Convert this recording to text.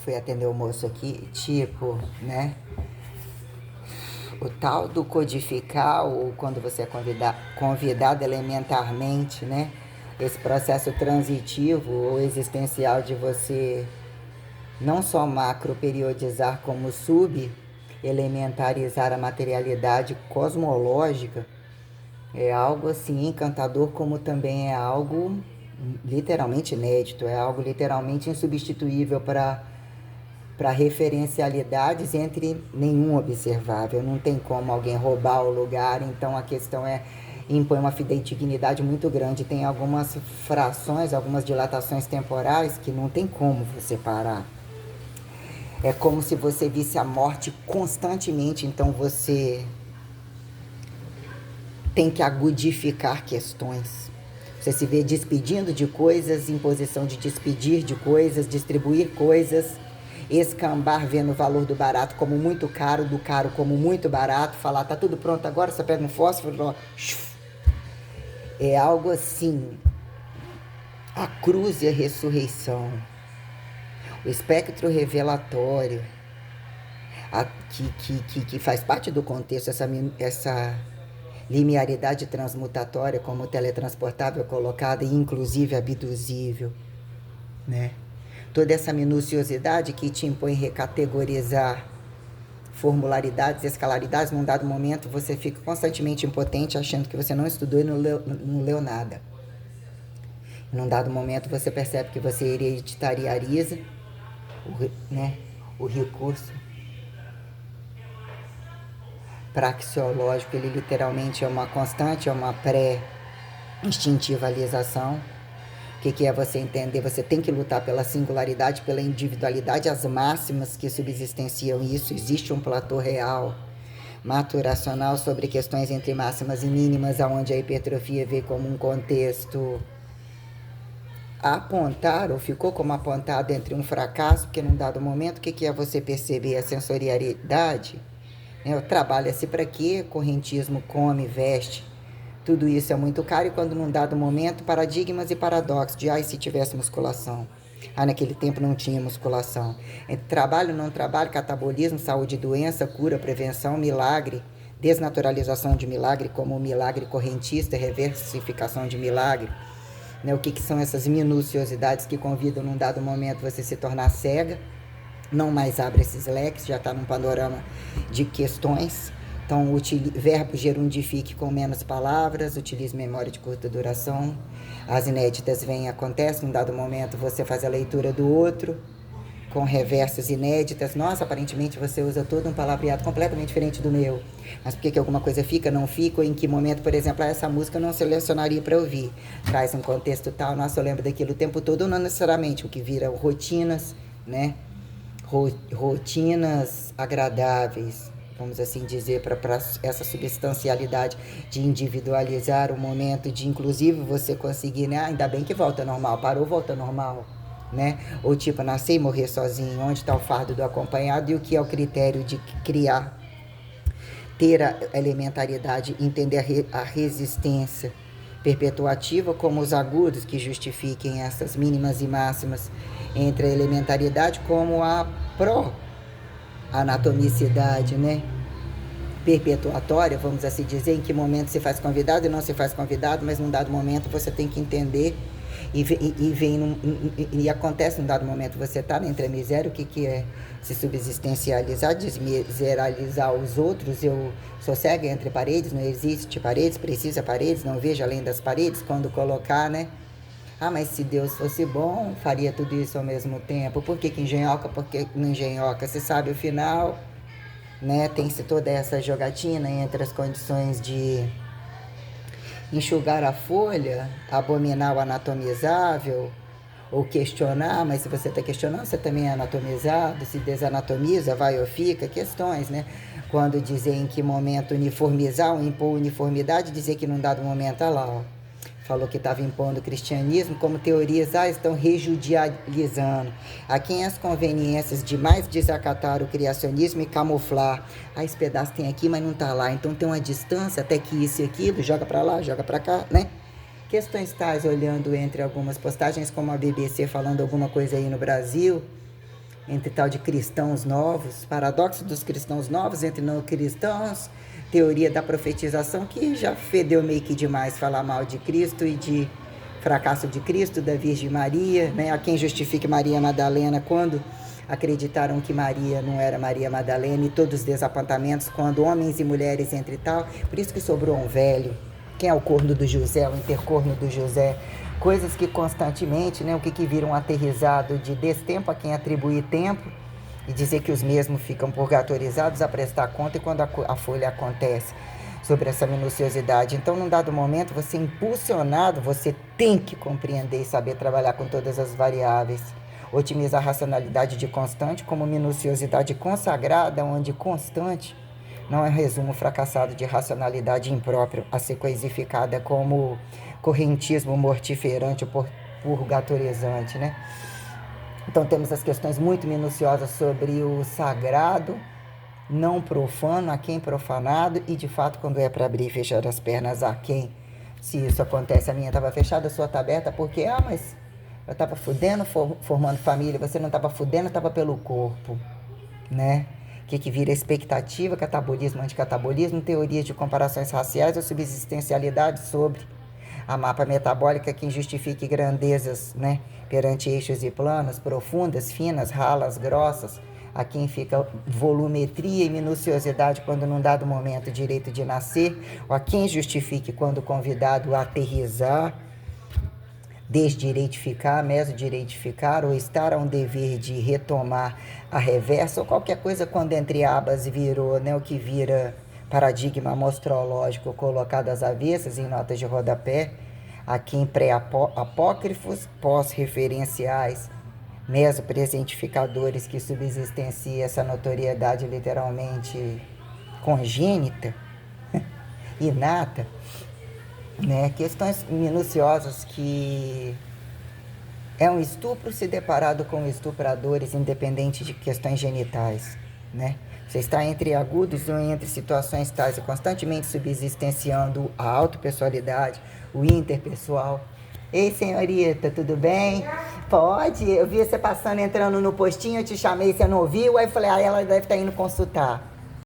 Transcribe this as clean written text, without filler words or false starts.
fui atender o moço aqui, tipo, né? O tal do codificar, ou quando você é convidado elementarmente, né? Esse processo transitivo ou existencial de você não só macro periodizar como sub elementarizar a materialidade cosmológica é algo assim encantador, como também é algo literalmente inédito, é algo literalmente insubstituível para referencialidades entre nenhum observável. Não tem como alguém roubar o lugar, então a questão é impõe uma fidedignidade muito grande. Tem algumas frações, algumas dilatações temporais que não tem como você parar. É como se você visse a morte constantemente, então você tem que agudificar questões. Você se vê despedindo de coisas, em posição de despedir de coisas, distribuir coisas, escambar vendo o valor do barato como muito caro, do caro como muito barato, falar, tá tudo pronto agora, você pega um fósforo, ó, é algo assim, a cruz e a ressurreição, o espectro revelatório, que faz parte do contexto, essa linearidade transmutatória como teletransportável colocada e inclusive abduzível, né? Toda essa minuciosidade que te impõe recategorizar formularidades, escalaridades, num dado momento você fica constantemente impotente achando que você não estudou e não leu nada. Num dado momento você percebe que você hereditariariza né, o recurso praxeológico, ele literalmente é uma constante, é uma pré-instintivalização. O que é você entender? Você tem que lutar pela singularidade, pela individualidade, as máximas que subsistenciam isso. Existe um platô real, maturacional, sobre questões entre máximas e mínimas, onde a hipertrofia vê como um contexto a apontar, ou ficou como apontado entre um fracasso, porque num dado momento, o que é você perceber a sensorialidade? Trabalha-se para quê? Correntismo come, veste. Tudo isso é muito caro e quando num dado momento, paradigmas e paradoxos de, se tivesse musculação. Naquele tempo não tinha musculação. Entre trabalho, não trabalho, catabolismo, saúde e doença, cura, prevenção, milagre, desnaturalização de milagre como milagre correntista, reversificação de milagre. O que são essas minuciosidades que convidam num dado momento você se tornar cega? Não mais abre esses leques, já está num panorama de questões. Então, verbo gerundifique com menos palavras, utilize memória de curta duração. As inéditas vêm e acontecem, num dado momento você faz a leitura do outro, com reversos inéditas. Nossa, aparentemente você usa todo um palavreado completamente diferente do meu. Mas por que alguma coisa fica, não fica? Ou em que momento, por exemplo, essa música eu não selecionaria para ouvir? Traz um contexto tal, nossa, eu lembro daquilo o tempo todo, ou não necessariamente, o que vira rotinas, né? Rotinas agradáveis, vamos assim dizer, para essa substancialidade de individualizar o momento, de inclusive você conseguir, né? Ainda bem que volta normal, parou, volta normal, né? Ou tipo, nascer e morrer sozinho, onde está o fardo do acompanhado e o que é o critério de criar, ter a elementaridade, entender a resistência perpetuativa como os agudos que justifiquem essas mínimas e máximas entre a elementaridade como a pró-anatomicidade, né? Perpetuatória, vamos assim dizer, em que momento se faz convidado e não se faz convidado, mas num dado momento você tem que entender e acontece num dado momento, você está entre a miséria, o que é se subsistencializar, desmiseralizar os outros, eu sou cega entre paredes, não existe paredes, precisa paredes, não vejo além das paredes, quando colocar, né? Mas se Deus fosse bom, faria tudo isso ao mesmo tempo. Por que engenhoca? Porque não engenhoca? Você sabe o final, né? Tem-se toda essa jogatina entre as condições de enxugar a folha, abominar o anatomizável, ou questionar, mas se você está questionando, você também é anatomizado, se desanatomiza, vai ou fica, questões, né? Quando dizer em que momento uniformizar ou impor uniformidade, dizer que num dado momento, lá, ó, falou que estava impondo o cristianismo, como teorias, estão rejudializando. A quem as conveniências de mais desacatar o criacionismo e camuflar. Esse pedaço tem aqui, mas não está lá. Então tem uma distância até que isso e aquilo, joga para lá, joga para cá, né? Questões tais, olhando entre algumas postagens, como a BBC falando alguma coisa aí no Brasil, entre tal de cristãos novos, paradoxo dos cristãos novos entre não cristãos, teoria da profetização, que já fedeu meio que demais falar mal de Cristo e de fracasso de Cristo, da Virgem Maria, né? A quem justifique Maria Madalena quando acreditaram que Maria não era Maria Madalena, e todos os desapontamentos quando homens e mulheres entre tal. Por isso que sobrou um velho. Quem é o corno do José, o intercorno do José? Coisas que constantemente, né, o que viram aterrizado de destempo a quem atribuir tempo e dizer que os mesmos ficam purgatorizados a prestar conta, e quando a folha acontece sobre essa minuciosidade. Então, num dado momento, você impulsionado, você tem que compreender e saber trabalhar com todas as variáveis. Otimizar a racionalidade de constante como minuciosidade consagrada, onde constante não é um resumo fracassado de racionalidade impróprio a ser coisificada como correntismo mortiferante ou purgatorizante, né? Então temos as questões muito minuciosas sobre o sagrado, não profano, a quem profanado, e de fato quando é para abrir e fechar as pernas a quem. Se isso acontece, a minha estava fechada, a sua está aberta, porque, mas eu estava fudendo, formando família, você não estava fudendo, estava pelo corpo, né? Que vira expectativa, catabolismo, anticatabolismo, teorias de comparações raciais ou subsistencialidade sobre a mapa metabólica que justifique grandezas, né, perante eixos e planos, profundas, finas, ralas, grossas, a quem fica volumetria e minuciosidade quando num dado momento direito de nascer, ou a quem justifique quando convidado a aterrizar, desdireitificar, mesodireitificar, ou estar a um dever de retomar a reversa, ou qualquer coisa quando entre abas virou, né, o que vira paradigma amostrológico colocado às avessas em notas de rodapé, aqui em pré-apócrifos, pós-referenciais, mesopresentificadores que subsistenciam essa notoriedade literalmente congênita, inata, né? Questões minuciosas que é um estupro se deparado com estupradores, independente de questões genitais, né? Você está entre agudos ou entre situações tais e constantemente subsistenciando a autopessoalidade, o interpessoal. Ei, senhorita, tudo bem? Pode, eu vi você passando, entrando no postinho, eu te chamei, você não ouviu, aí eu falei, ela deve estar indo consultar.